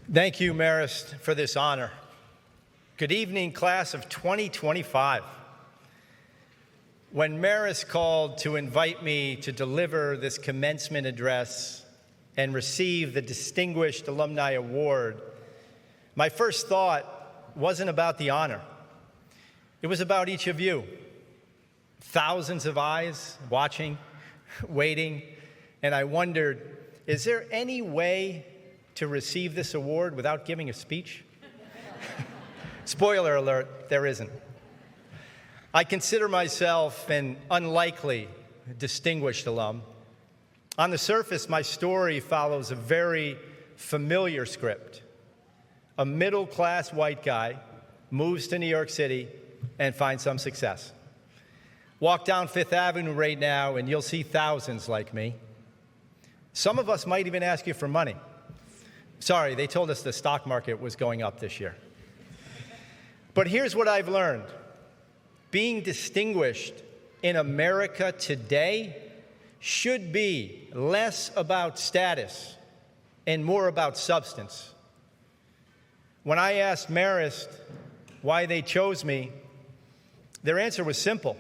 Thank you, Marist, for this honor. Good evening, class of 2025. When Marist called to invite me to deliver this commencement address and receive the Distinguished Alumni Award, my first thought wasn't about the honor. It was about each of you. Thousands of eyes watching, waiting, and I wondered, is there any way to receive this award without giving a speech? Spoiler alert, there isn't. I consider myself an unlikely distinguished alum. On the surface, my story follows a very familiar script. A middle-class white guy moves to New York City and finds some success. Walk down Fifth Avenue right now and you'll see thousands like me. Some of us might even ask you for money. Sorry, they told us the stock market was going up this year. But here's what I've learned. Being distinguished in America today should be less about status and more about substance. When I asked Marist why they chose me, their answer was simple.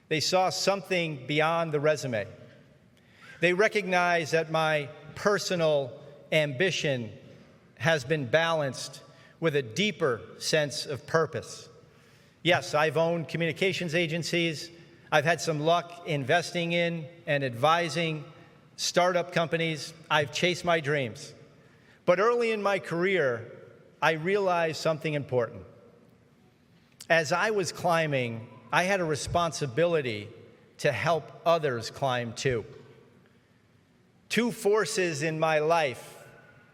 They saw something beyond the resume. They recognized that my personal ambition has been balanced with a deeper sense of purpose. Yes, I've owned communications agencies. I've had some luck investing in and advising startup companies. I've chased my dreams. But early in my career, I realized something important. As I was climbing, I had a responsibility to help others climb too. Two forces in my life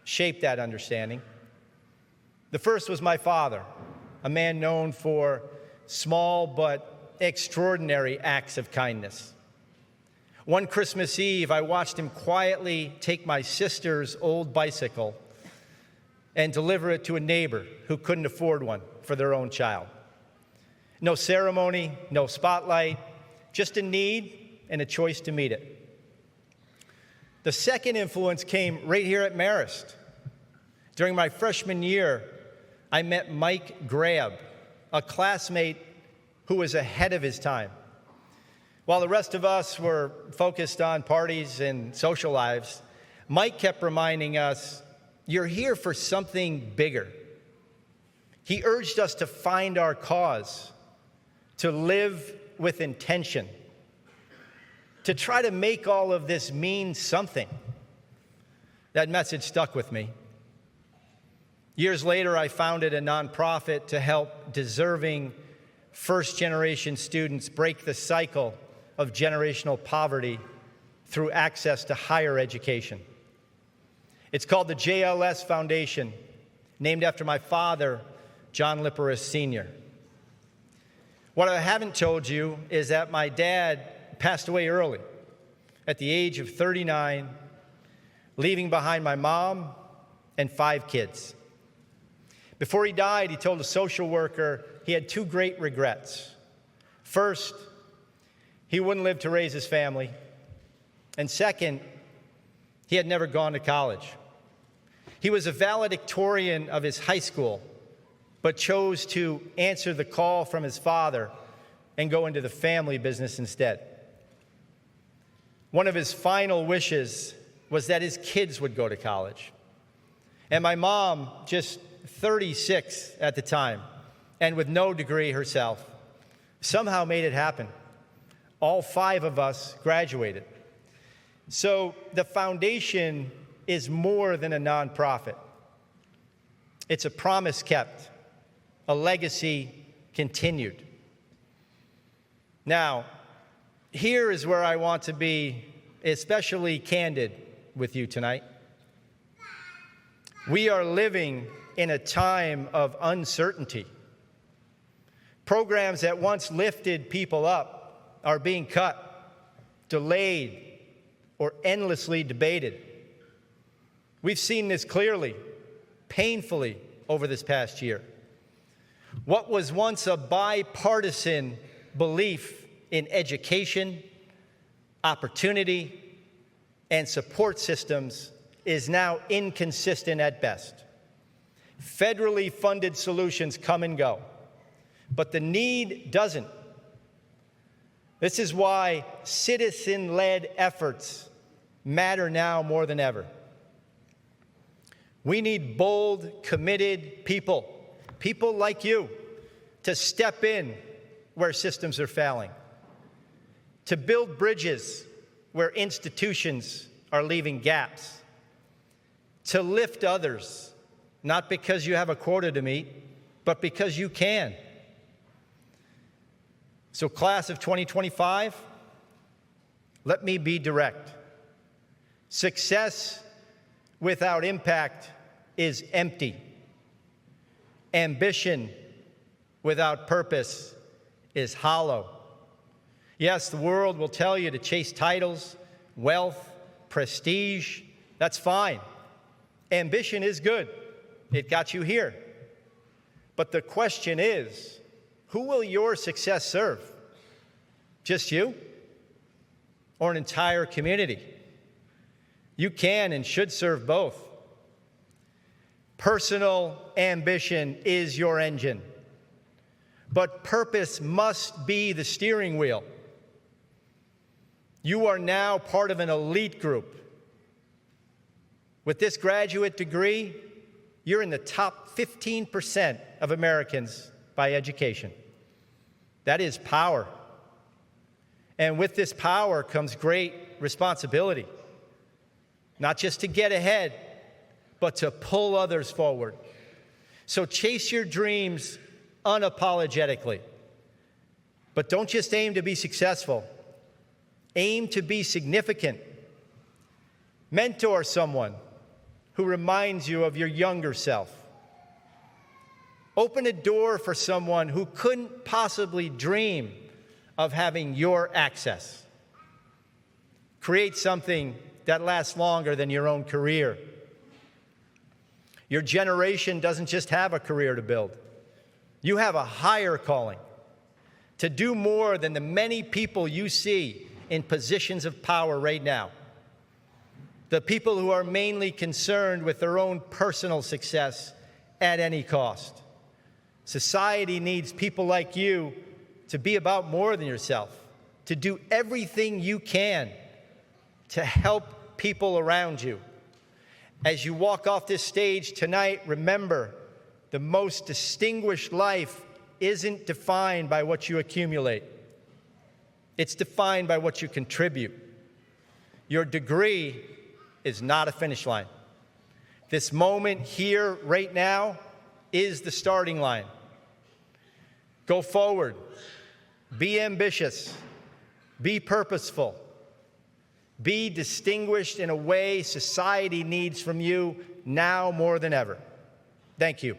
shaped that understanding. The first was my father, a man known for small but extraordinary acts of kindness. One Christmas Eve, I watched him quietly take my sister's old bicycle and deliver it to a neighbor who couldn't afford one for their own child. No ceremony, no spotlight, just a need and a choice to meet it. The second influence came right here at Marist. During my freshman year, I met Mike Grab, a classmate who was ahead of his time. While the rest of us were focused on parties and social lives, Mike kept reminding us, you're here for something bigger. He urged us to find our cause, to live with intention, to try to make all of this mean something. That message stuck with me. Years later, I founded a nonprofit to help deserving first-generation students break the cycle of generational poverty through access to higher education. It's called the JLS Foundation, named after my father, John Liporace Sr. What I haven't told you is that my dad passed away early, at the age of 39, leaving behind my mom and 5 kids. Before he died, he told a social worker he had 2 great regrets. First, he wouldn't live to raise his family. And second, he had never gone to college. He was a valedictorian of his high school, but chose to answer the call from his father and go into the family business instead. One of his final wishes was that his kids would go to college. And my mom, just 36 at the time, and with no degree herself, somehow made it happen. All 5 of us graduated. So the foundation is more than a nonprofit. It's a promise kept, a legacy continued. Now, here is where I want to be especially candid with you tonight. We are living in a time of uncertainty. Programs that once lifted people up are being cut, delayed, or endlessly debated. We've seen this clearly, painfully over this past year. What was once a bipartisan belief in education, opportunity, and support systems is now inconsistent at best. Federally funded solutions come and go, but the need doesn't. This is why citizen-led efforts matter now more than ever. We need bold, committed people like you, to step in where systems are failing, to build bridges where institutions are leaving gaps, to lift others, not because you have a quota to meet, but because you can. So, class of 2025, let me be direct. Success without impact is empty. Ambition without purpose is hollow. Yes, the world will tell you to chase titles, wealth, prestige. That's fine. Ambition is good. It got you here. But the question is, who will your success serve? Just you? Or an entire community? You can and should serve both. Personal ambition is your engine, but purpose must be the steering wheel. You are now part of an elite group. With this graduate degree, you're in the top 15% of Americans by education. That is power. And with this power comes great responsibility, not just to get ahead, but to pull others forward. So chase your dreams unapologetically. But don't just aim to be successful. Aim to be significant. Mentor someone who reminds you of your younger self. Open a door for someone who couldn't possibly dream of having your access. Create something that lasts longer than your own career. Your generation doesn't just have a career to build. You have a higher calling to do more than the many people you see in positions of power right now. The people who are mainly concerned with their own personal success at any cost. Society needs people like you to be about more than yourself, to do everything you can to help people around you. As you walk off this stage tonight, remember, the most distinguished life isn't defined by what you accumulate. It's defined by what you contribute. Your degree is not a finish line. This moment here, right now, is the starting line. Go forward. Be ambitious. Be purposeful. Be distinguished in a way society needs from you now more than ever. Thank you.